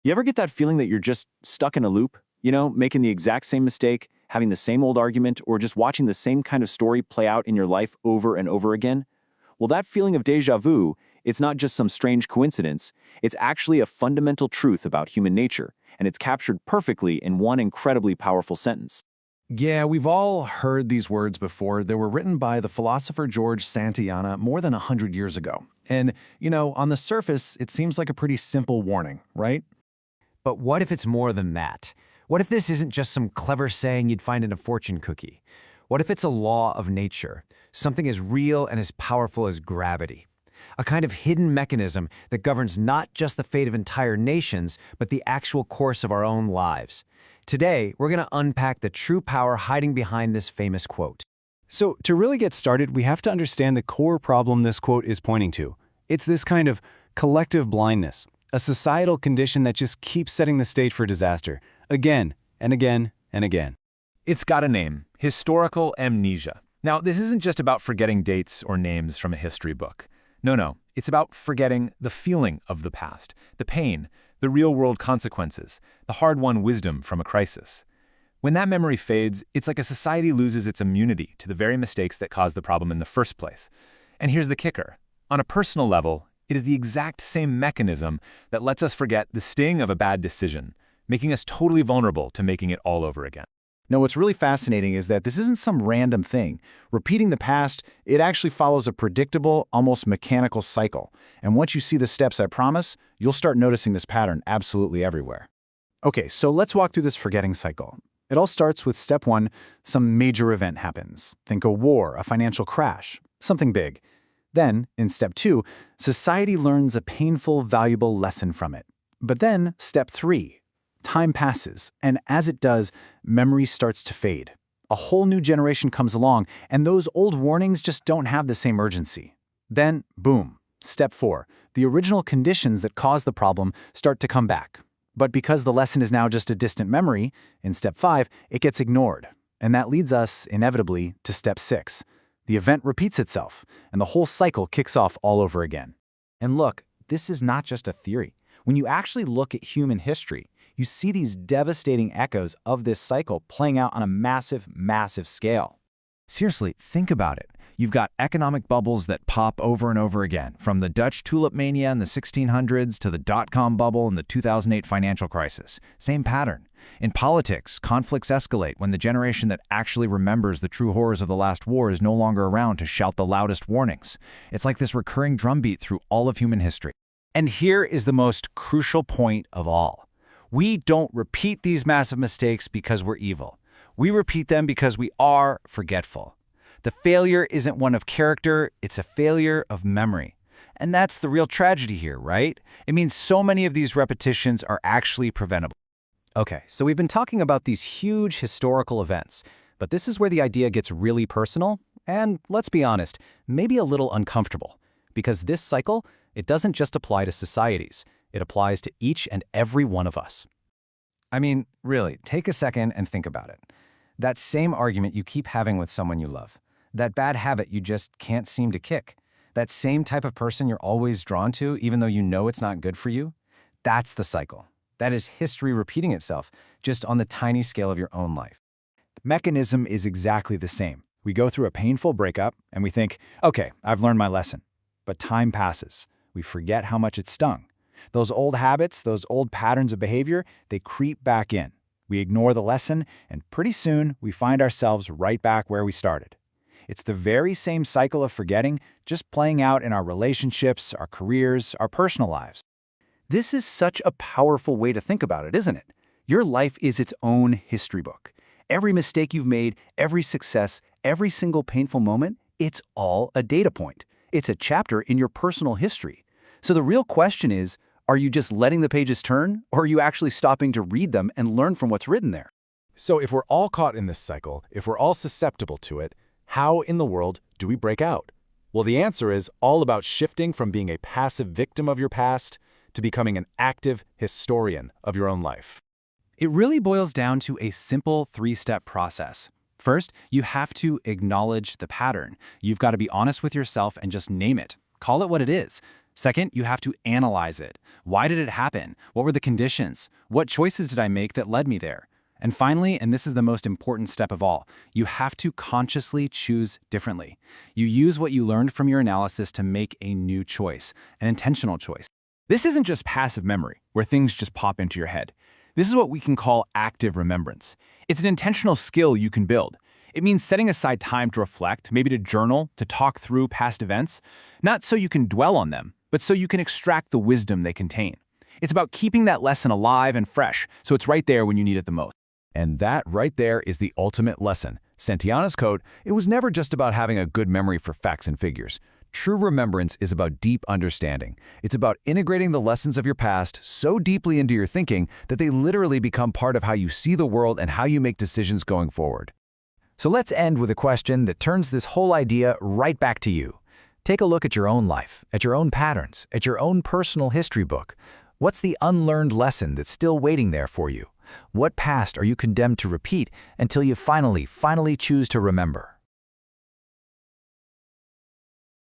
You ever get that feeling that you're just stuck in a loop? Making the exact same mistake, having the same old argument, or just watching the same kind of story play out in your life over and over again? Well, that feeling of déjà vu, it's not just some strange coincidence. It's actually a fundamental truth about human nature, and it's captured perfectly in one incredibly powerful sentence. Yeah, we've all heard these words before. They were written by the philosopher George Santayana more than 100 years ago. And, on the surface, it seems like a pretty simple warning, right? But what if it's more than that? What if this isn't just some clever saying you'd find in a fortune cookie? What if it's a law of nature, something as real and as powerful as gravity? A kind of hidden mechanism that governs not just the fate of entire nations, but the actual course of our own lives. Today, we're going to unpack the true power hiding behind this famous quote. So, to really get started, we have to understand the core problem this quote is pointing to. It's this kind of collective blindness, a societal condition that just keeps setting the stage for disaster, again and again and again. It's got a name: historical amnesia. Now, this isn't just about forgetting dates or names from a history book. No, it's about forgetting the feeling of the past, the pain, the real-world consequences, the hard-won wisdom from a crisis. When that memory fades, it's like a society loses its immunity to the very mistakes that caused the problem in the first place. And here's the kicker. On a personal level, it is the exact same mechanism that lets us forget the sting of a bad decision, making us totally vulnerable to making it all over again. Now, what's really fascinating is that this isn't some random thing. Repeating the past, it actually follows a predictable, almost mechanical cycle. And once you see the steps I promise, you'll start noticing this pattern absolutely everywhere. Okay, so let's walk through this forgetting cycle. It all starts with step 1, some major event happens. Think a war, a financial crash, something big. Then, in step 2, society learns a painful, valuable lesson from it. But then, step 3. Time passes, and as it does, memory starts to fade. A whole new generation comes along, and those old warnings just don't have the same urgency. Then, boom, step 4. The original conditions that caused the problem start to come back. But because the lesson is now just a distant memory, in step 5, it gets ignored. And that leads us, inevitably, to step 6. The event repeats itself, and the whole cycle kicks off all over again. And look, this is not just a theory. When you actually look at human history, you see these devastating echoes of this cycle playing out on a massive, massive scale. Seriously, think about it. You've got economic bubbles that pop over and over again, from the Dutch tulip mania in the 1600s to the dot-com bubble in the 2008 financial crisis. Same pattern. In politics, conflicts escalate when the generation that actually remembers the true horrors of the last war is no longer around to shout the loudest warnings. It's like this recurring drumbeat through all of human history. And here is the most crucial point of all. We don't repeat these massive mistakes because we're evil. We repeat them because we are forgetful. The failure isn't one of character, it's a failure of memory. And that's the real tragedy here, right? It means so many of these repetitions are actually preventable. Okay, so we've been talking about these huge historical events, but this is where the idea gets really personal and, let's be honest, maybe a little uncomfortable. Because this cycle, it doesn't just apply to societies. It applies to each and every one of us. I mean, really, take a second and think about it. That same argument you keep having with someone you love. That bad habit you just can't seem to kick. That same type of person you're always drawn to, even though you know it's not good for you. That's the cycle. That is history repeating itself, just on the tiny scale of your own life. The mechanism is exactly the same. We go through a painful breakup, and we think, okay, I've learned my lesson. But time passes. We forget how much it stung. Those old habits, those old patterns of behavior, they creep back in. We ignore the lesson, and pretty soon we find ourselves right back where we started. It's the very same cycle of forgetting, just playing out in our relationships, our careers, our personal lives. This is such a powerful way to think about it, isn't it? Your life is its own history book. Every mistake you've made, every success, every single painful moment, it's all a data point. It's a chapter in your personal history. So the real question is, are you just letting the pages turn, or are you actually stopping to read them and learn from what's written there? So if we're all caught in this cycle, if we're all susceptible to it, how in the world do we break out? Well, the answer is all about shifting from being a passive victim of your past to becoming an active historian of your own life. It really boils down to a simple 3-step process. First, you have to acknowledge the pattern. You've got to be honest with yourself and just name it. Call it what it is. Second, you have to analyze it. Why did it happen? What were the conditions? What choices did I make that led me there? And finally, and this is the most important step of all, you have to consciously choose differently. You use what you learned from your analysis to make a new choice, an intentional choice. This isn't just passive memory, where things just pop into your head. This is what we can call active remembrance. It's an intentional skill you can build. It means setting aside time to reflect, maybe to journal, to talk through past events, not so you can dwell on them, but so you can extract the wisdom they contain. It's about keeping that lesson alive and fresh, so it's right there when you need it the most. And that right there is the ultimate lesson. Santayana's quote, "It was never just about having a good memory for facts and figures. True remembrance is about deep understanding. It's about integrating the lessons of your past so deeply into your thinking that they literally become part of how you see the world and how you make decisions going forward." So let's end with a question that turns this whole idea right back to you. Take a look at your own life, at your own patterns, at your own personal history book. What's the unlearned lesson that's still waiting there for you? What past are you condemned to repeat until you finally choose to remember?